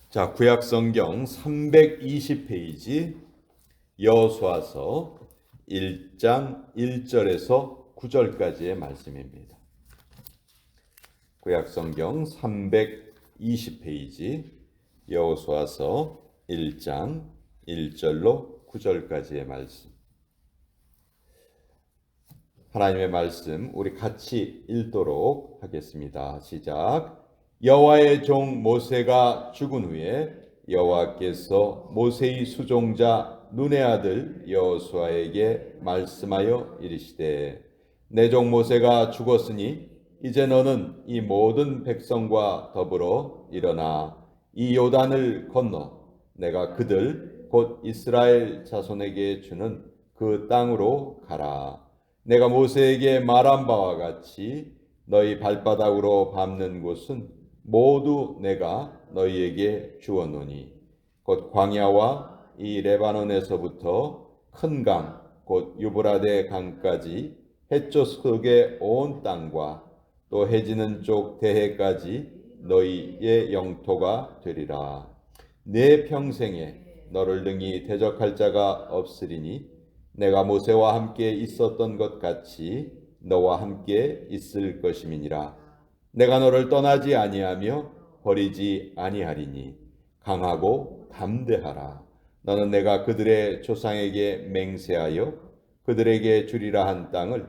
자, 구약 성경 320페이지 여호수아서 1장 1절에서 9절까지의 말씀입니다. 구약 성경 320페이지 여호수아서 1장 1절로 9절까지의 말씀. 하나님의 말씀 우리 같이 읽도록 하겠습니다. 시작. 여호와의 종 모세가 죽은 후에 여호와께서 모세의 수종자 눈의 아들 여호수아에게 말씀하여 이르시되 내 종 모세가 죽었으니 이제 너는 이 모든 백성과 더불어 일어나 이 요단을 건너 내가 그들 곧 이스라엘 자손에게 주는 그 땅으로 가라. 내가 모세에게 말한 바와 같이 너희 발바닥으로 밟는 곳은 모두 내가 너희에게 주었노니 곧 광야와 이 레바논에서부터 큰 강 곧 유브라데 강까지 해쪽 속의 온 땅과 또 해지는 쪽 대해까지 너희의 영토가 되리라. 내 평생에 너를 능히 대적할 자가 없으리니 내가 모세와 함께 있었던 것 같이 너와 함께 있을 것임이니라. 내가 너를 떠나지 아니하며 버리지 아니하리니 강하고 담대하라. 너는 내가 그들의 조상에게 맹세하여 그들에게 주리라 한 땅을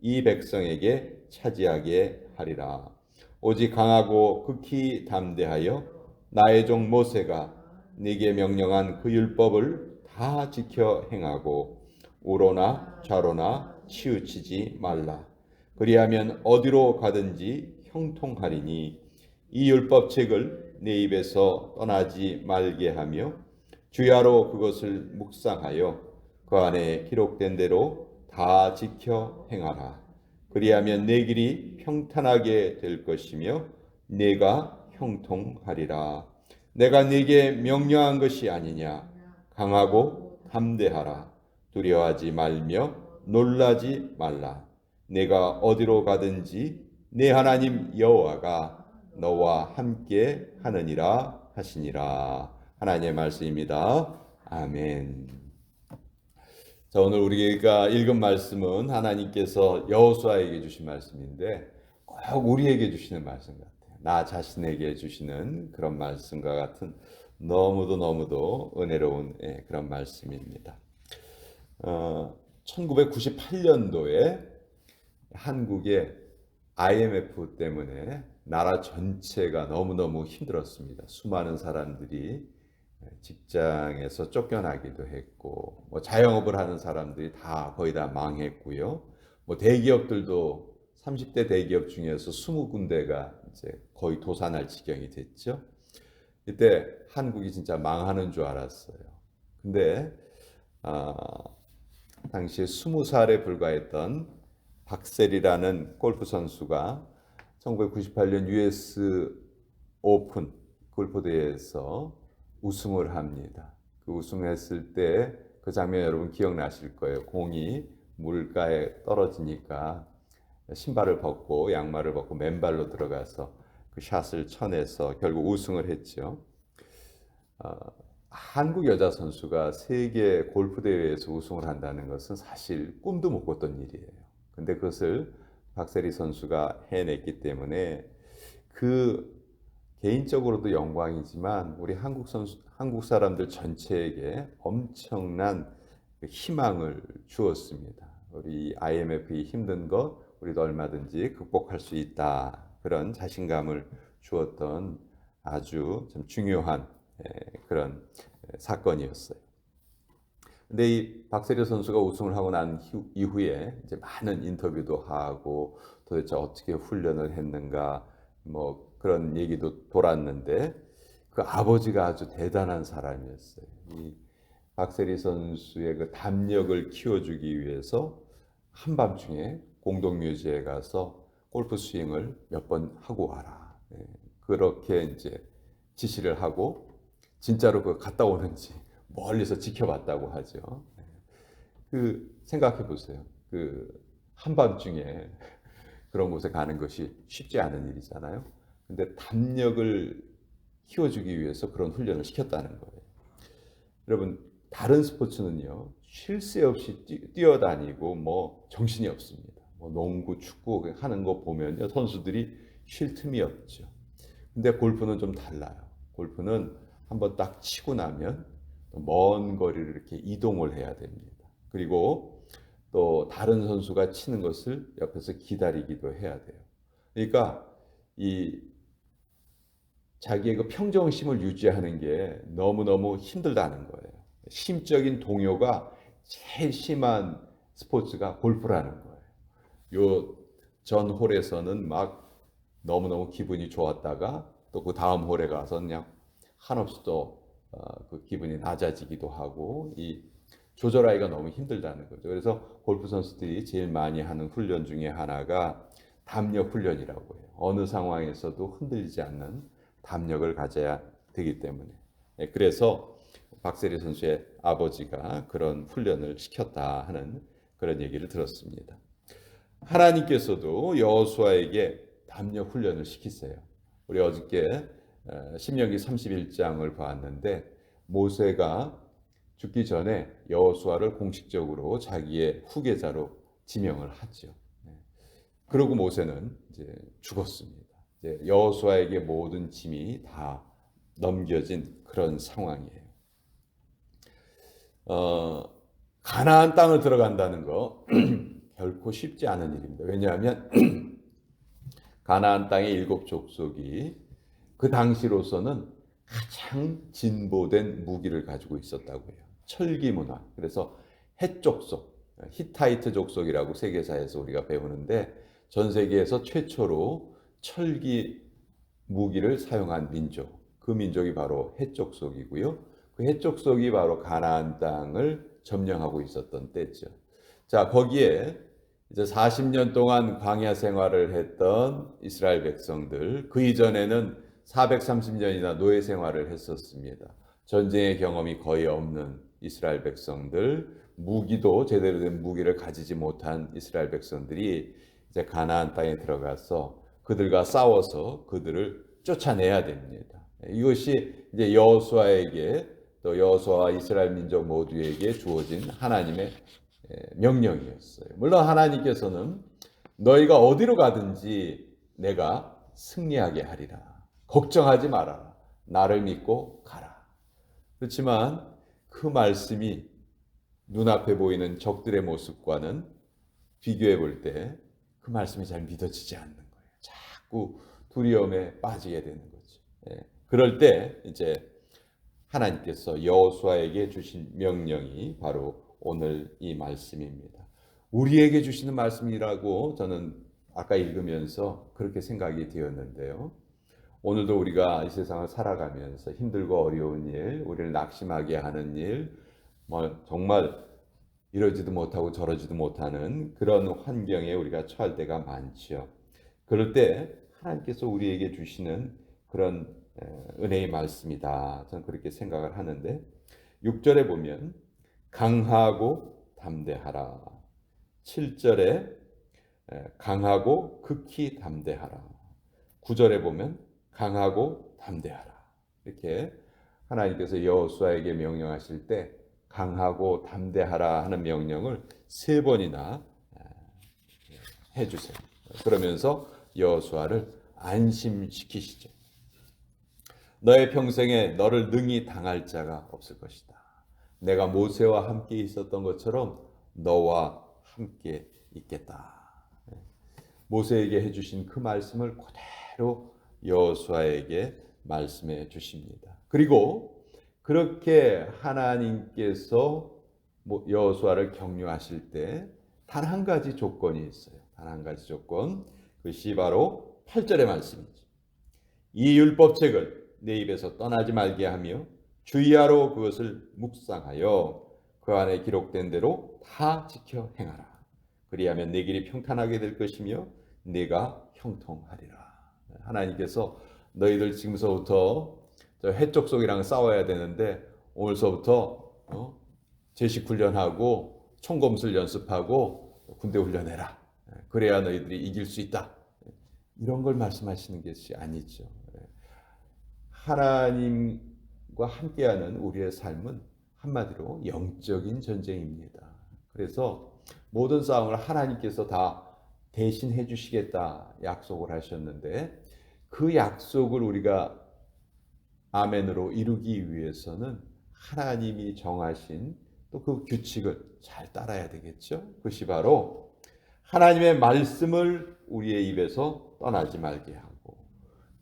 이 백성에게 차지하게 하리라. 오직 강하고 극히 담대하여 나의 종 모세가 네게 명령한 그 율법을 다 지켜 행하고 우로나 좌로나 치우치지 말라. 그리하면 어디로 가든지 형통하리니 이 율법책을 내 입에서 떠나지 말게 하며 주야로 그것을 묵상하여 그 안에 기록된 대로 다 지켜 행하라. 그리하면 내 길이 평탄하게 될 것이며 내가 형통하리라. 내가 네게 명령한 것이 아니냐. 강하고 담대하라. 두려워하지 말며 놀라지 말라. 내가 어디로 가든지 내 하나님 여호와가 너와 함께 하느니라 하시니라. 하나님의 말씀입니다. 아멘. 자, 오늘 우리가 읽은 말씀은 하나님께서 여호수아에게 주신 말씀인데 꼭 우리에게 주시는 말씀 같아요. 나 자신에게 주시는 그런 말씀과 같은 너무도 은혜로운 그런 말씀입니다. 1998년도에 한국의 IMF 때문에 나라 전체가 너무너무 힘들었습니다. 수많은 사람들이 직장에서 쫓겨나기도 했고, 자영업을 하는 사람들이 거의 다 망했고요. 대기업들도 30대 대기업 중에서 20군데가 이제 거의 도산할 지경이 됐죠. 이때 한국이 진짜 망하는 줄 알았어요. 근데 당시에 20살에 불과했던 박셀이라는 골프 선수가 1998년 US 오픈 골프 대회에서 우승을 합니다. 그 우승했을 때 그 장면 여러분 기억나실 거예요. 공이 물가에 떨어지니까 신발을 벗고 양말을 벗고 맨발로 들어가서 그 샷을 쳐내서 결국 우승을 했죠. 한국 여자 선수가 세계 골프 대회에서 우승을 한다는 것은 사실 꿈도 못 꿨던 일이에요. 근데 그것을 박세리 선수가 해냈기 때문에 그 개인적으로도 영광이지만 우리 한국 사람들 전체에게 엄청난 희망을 주었습니다. 우리 IMF의 힘든 것 우리도 얼마든지 극복할 수 있다. 그런 자신감을 주었던 아주 좀 중요한 그런 사건이었어요. 근데 이 박세리 선수가 우승을 하고 난 이후에 이제 많은 인터뷰도 하고 도대체 어떻게 훈련을 했는가 그런 얘기도 돌았는데 그 아버지가 아주 대단한 사람이었어요. 이 박세리 선수의 그 담력을 키워주기 위해서 한밤중에 공동묘지에 가서 골프 스윙을 몇 번 하고 와라. 그렇게 이제 지시를 하고 진짜로 그 갔다 오는지 멀리서 지켜봤다고 하죠. 그 생각해 보세요. 그 한밤중에 그런 곳에 가는 것이 쉽지 않은 일이잖아요. 근데 담력을 키워주기 위해서 그런 훈련을 시켰다는 거예요. 여러분, 다른 스포츠는요, 쉴 새 없이 뛰어다니고 뭐 정신이 없습니다. 뭐 농구, 축구 하는 거 보면요, 선수들이 쉴 틈이 없죠. 근데 골프는 좀 달라요. 골프는 한번 딱 치고 나면 먼 거리를 이렇게 이동을 해야 됩니다. 그리고 또 다른 선수가 치는 것을 옆에서 기다리기도 해야 돼요. 그러니까 이 자기의 그 평정심을 유지하는 게 너무너무 힘들다는 거예요. 심적인 동요가 제일 심한 스포츠가 골프라는 거예요. 요 전 홀에서는 막 너무너무 기분이 좋았다가 또 그 다음 홀에 가서 그냥 한없이 또 그 기분이 낮아지기도 하고, 이 조절하기가 너무 힘들다는 거죠. 그래서 골프 선수들이 제일 많이 하는 훈련 중에 하나가 담력 훈련이라고 해요. 어느 상황에서도 흔들리지 않는 담력을 가져야 되기 때문에. 그래서 박세리 선수의 아버지가 그런 훈련을 시켰다 하는 그런 얘기를 들었습니다. 하나님께서도 여호수아에게 담력 훈련을 시키세요. 우리 어저께 신명기 31장을 봤는데, 모세가 죽기 전에 여호수아를 공식적으로 자기의 후계자로 지명을 하죠. 그러고 모세는 이제 죽었습니다. 이제 여호수아에게 모든 짐이 다 넘겨진 그런 상황이에요. 가나안 땅을 들어간다는 거 결코 쉽지 않은 일입니다. 왜냐하면 가나안 땅의 7 족속이 그 당시로서는 가장 진보된 무기를 가지고 있었다고 해요. 철기 문화. 그래서 헷 족속, 히타이트 족속이라고 세계사에서 우리가 배우는데, 전 세계에서 최초로 철기 무기를 사용한 민족, 그 민족이 바로 헷 족속이고요. 그 헷 족속이 바로 가나안 땅을 점령하고 있었던 때죠. 자, 거기에 이제 40년 동안 광야 생활을 했던 이스라엘 백성들, 그 이전에는 430년이나 노예 생활을 했었습니다. 전쟁의 경험이 거의 없는 이스라엘 백성들, 무기도 제대로 된 무기를 가지지 못한 이스라엘 백성들이 이제 가나안 땅에 들어가서 그들과 싸워서 그들을 쫓아내야 됩니다. 이것이 이제 여호수아에게, 또 여호수아와 이스라엘 민족 모두에게 주어진 하나님의 명령이었어요. 물론 하나님께서는 너희가 어디로 가든지 내가 승리하게 하리라. 걱정하지 마라. 나를 믿고 가라. 그렇지만 그 말씀이 눈앞에 보이는 적들의 모습과는 비교해 볼 때 그 말씀이 잘 믿어지지 않는 거예요. 자꾸 두려움에 빠지게 되는 거죠. 그럴 때 이제 하나님께서 여호수아에게 주신 명령이 바로 오늘 이 말씀입니다. 우리에게 주시는 말씀이라고 저는 아까 읽으면서 그렇게 생각이 되었는데요. 오늘도 우리가 이 세상을 살아가면서 힘들고 어려운 일, 우리를 낙심하게 하는 일, 뭐 정말 이러지도 못하고 저러지도 못하는 그런 환경에 우리가 처할 때가 많죠. 그럴 때 하나님께서 우리에게 주시는 그런 은혜의 말씀이다, 저는 그렇게 생각을 하는데, 6절에 보면 강하고 담대하라, 7절에 강하고 극히 담대하라, 9절에 보면 강하고 담대하라. 이렇게 하나님께서 여호수아에게 명령하실 때 강하고 담대하라 하는 명령을 3번이나 해주세요. 그러면서 여호수아를 안심시키시죠. 너의 평생에 너를 능히 당할 자가 없을 것이다. 내가 모세와 함께 있었던 것처럼 너와 함께 있겠다. 모세에게 해주신 그 말씀을 그대로 여호수아에게 말씀해 주십니다. 그리고 그렇게 하나님께서 여호수아를 격려하실 때 단 한 가지 조건이 있어요. 단 한 가지 조건, 그것이 바로 8절의 말씀이죠. 이 율법책을 내 입에서 떠나지 말게 하며 주의하러 그것을 묵상하여 그 안에 기록된 대로 다 지켜 행하라. 그리하면 내 길이 평탄하게 될 것이며 내가 형통하리라. 하나님께서 너희들 지금서부터 저 해족속이랑 싸워야 되는데 오늘서부터 제식 훈련하고 총검술 연습하고 군대 훈련해라. 그래야 너희들이 이길 수 있다. 이런 걸 말씀하시는 것이 아니죠. 하나님과 함께하는 우리의 삶은 한마디로 영적인 전쟁입니다. 그래서 모든 싸움을 하나님께서 다 대신해 주시겠다 약속을 하셨는데, 그 약속을 우리가 아멘으로 이루기 위해서는 하나님이 정하신 또 그 규칙을 잘 따라야 되겠죠. 그것이 바로 하나님의 말씀을 우리의 입에서 떠나지 말게 하고,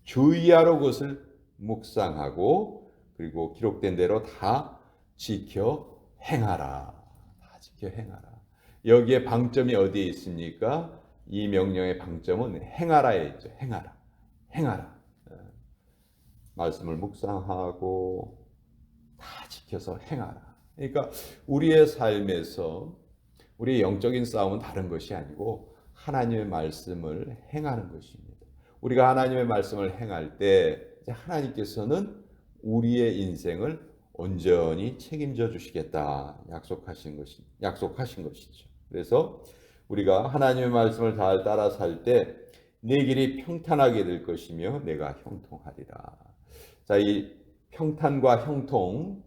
주의하러 그것을 묵상하고, 그리고 기록된 대로 다 지켜 행하라. 다 지켜 행하라. 여기에 방점이 어디에 있습니까? 이 명령의 방점은 행하라에 있죠. 행하라. 행하라. 말씀을 묵상하고 다 지켜서 행하라. 그러니까 우리의 삶에서 우리의 영적인 싸움은 다른 것이 아니고 하나님의 말씀을 행하는 것입니다. 우리가 하나님의 말씀을 행할 때 하나님께서는 우리의 인생을 온전히 책임져 주시겠다 약속하신 것이죠. 그래서 우리가 하나님의 말씀을 잘 따라 살 때 내 길이 평탄하게 될 것이며 내가 형통하리라. 자, 이 평탄과 형통,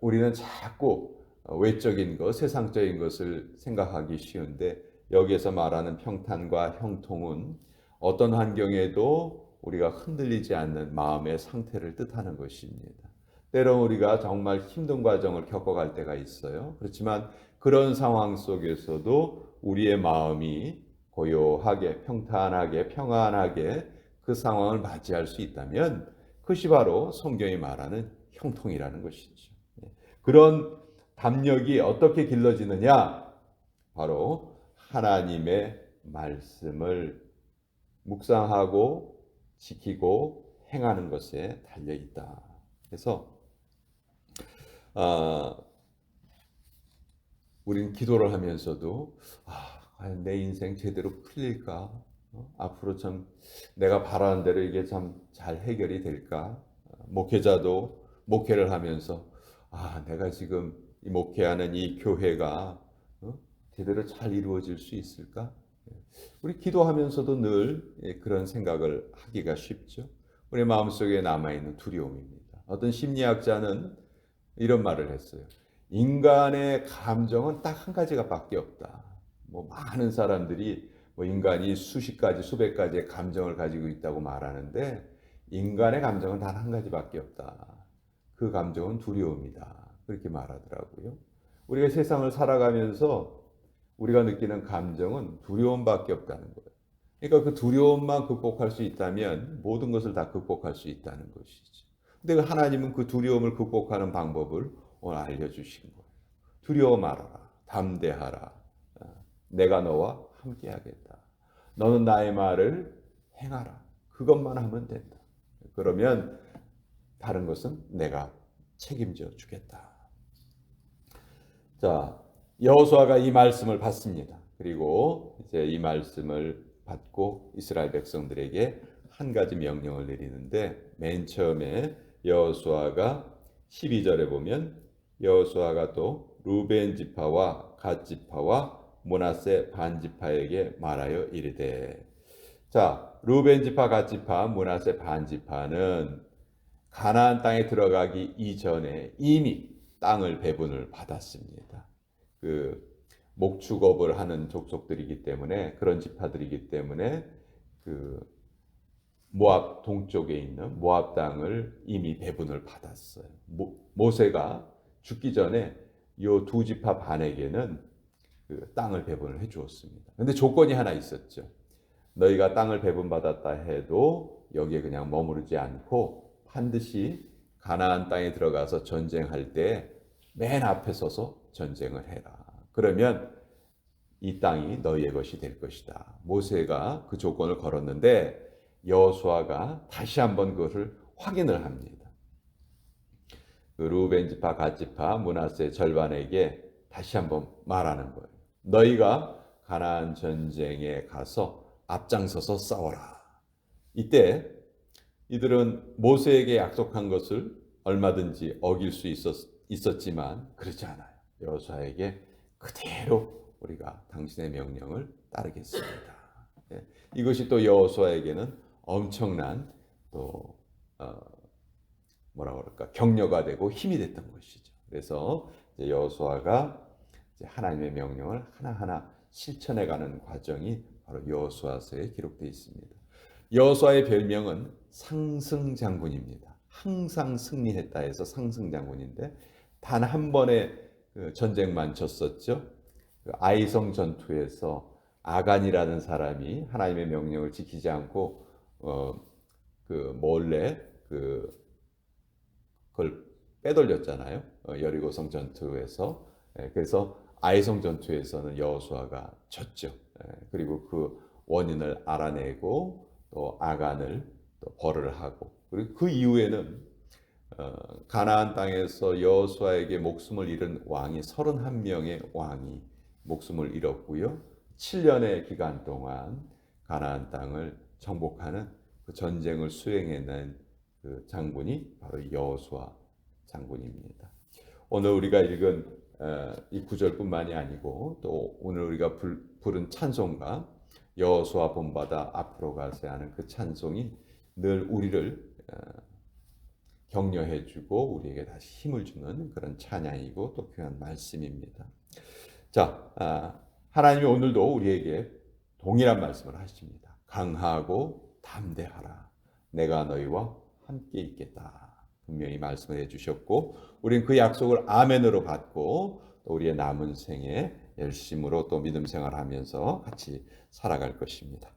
우리는 자꾸 외적인 것, 세상적인 것을 생각하기 쉬운데, 여기에서 말하는 평탄과 형통은 어떤 환경에도 우리가 흔들리지 않는 마음의 상태를 뜻하는 것입니다. 때론 우리가 정말 힘든 과정을 겪어갈 때가 있어요. 그렇지만 그런 상황 속에서도 우리의 마음이 고요하게, 평탄하게, 평안하게 그 상황을 맞이할 수 있다면 그것이 바로 성경이 말하는 형통이라는 것이죠. 그런 담력이 어떻게 길러지느냐? 바로 하나님의 말씀을 묵상하고 지키고 행하는 것에 달려 있다. 그래서 우리는 기도를 하면서도 과연 내 인생 제대로 풀릴까? 앞으로 참 내가 바라는 대로 이게 참 잘 해결이 될까? 목회자도 목회를 하면서 내가 지금 이 목회하는 이 교회가 제대로 잘 이루어질 수 있을까? 우리 기도하면서도 늘 그런 생각을 하기가 쉽죠. 우리 마음속에 남아있는 두려움입니다. 어떤 심리학자는 이런 말을 했어요. 인간의 감정은 딱 한 가지가 밖에 없다. 많은 사람들이 인간이 수십 가지, 수백 가지의 감정을 가지고 있다고 말하는데, 인간의 감정은 단 한 가지밖에 없다. 그 감정은 두려움이다. 그렇게 말하더라고요. 우리가 세상을 살아가면서 우리가 느끼는 감정은 두려움밖에 없다는 거예요. 그러니까 그 두려움만 극복할 수 있다면 모든 것을 다 극복할 수 있다는 것이죠. 근데 하나님은 그 두려움을 극복하는 방법을 오늘 알려주신 거예요. 두려워 말아라. 담대하라. 내가 너와 함께하겠다. 너는 나의 말을 행하라. 그것만 하면 된다. 그러면 다른 것은 내가 책임져 주겠다. 자, 여호수아가 이 말씀을 받습니다. 그리고 이제 이 말씀을 받고 이스라엘 백성들에게 한 가지 명령을 내리는데, 맨 처음에 여호수아가 12절에 보면 여호수아가 또 루벤 지파와 갓 지파와 므낫세 반 지파에게 말하여 이르되. 자, 루벤 지파, 갓 지파, 므낫세 반 지파는 가나안 땅에 들어가기 이전에 이미 땅을 배분을 받았습니다. 그 목축업을 하는 족속들이기 때문에, 그런 지파들이기 때문에 그 모압 동쪽에 있는 모압 땅을 이미 배분을 받았어요. 모세가 죽기 전에 이 두 지파 반에게는 그 땅을 배분을 해 주었습니다. 근데 조건이 하나 있었죠. 너희가 땅을 배분받았다 해도 여기에 그냥 머무르지 않고 반드시 가나안 땅에 들어가서 전쟁할 때 맨 앞에 서서 전쟁을 해라. 그러면 이 땅이 너희의 것이 될 것이다. 모세가 그 조건을 걸었는데 여호수아가 다시 한번 그것을 확인을 합니다. 그 루벤 지파, 갓 지파, 므낫세 절반에게 다시 한번 말하는 거예요. 너희가 가나안 전쟁에 가서 앞장서서 싸워라. 이때 이들은 모세에게 약속한 것을 얼마든지 어길 수 있었지만 그렇지 않아요. 여호수아에게 그대로 우리가 당신의 명령을 따르겠습니다. 이것이 또 여호수아에게는 엄청난 또 뭐라 그럴까 격려가 되고 힘이 됐던 것이죠. 그래서 여호수아가 하나님의 명령을 하나하나 실천해가는 과정이 바로 여호수아서에 기록되어 있습니다. 여호수아의 별명은 상승장군입니다. 항상 승리했다 해서 상승장군인데 단 한 번의 전쟁만 졌었죠. 아이성 전투에서 아간이라는 사람이 하나님의 명령을 지키지 않고 몰래 그걸 빼돌렸잖아요. 여리고성 전투에서. 그래서 아이성 전투에서는 여호수아가 졌죠. 그리고 그 원인을 알아내고 또 아간을 또 벌을 하고 그리고 그 이후에는 가나안 땅에서 여호수아에게 목숨을 잃은 왕이 31명의 왕이 목숨을 잃었고요. 7년의 기간 동안 가나안 땅을 정복하는 그 전쟁을 수행해낸 그 장군이 바로 여호수아 장군입니다. 오늘 우리가 읽은 이 구절뿐만이 아니고 또 오늘 우리가 부른 찬송가 여호수아 본받아 앞으로 가세 하는 그 찬송이 늘 우리를 격려해주고 우리에게 다시 힘을 주는 그런 찬양이고 또 귀한 말씀입니다. 자, 하나님이 오늘도 우리에게 동일한 말씀을 하십니다. 강하고 담대하라. 내가 너희와 함께 있겠다. 분명히 말씀을 해주셨고 우리는 그 약속을 아멘으로 받고 또 우리의 남은 생에 열심으로 또 믿음 생활하면서 같이 살아갈 것입니다.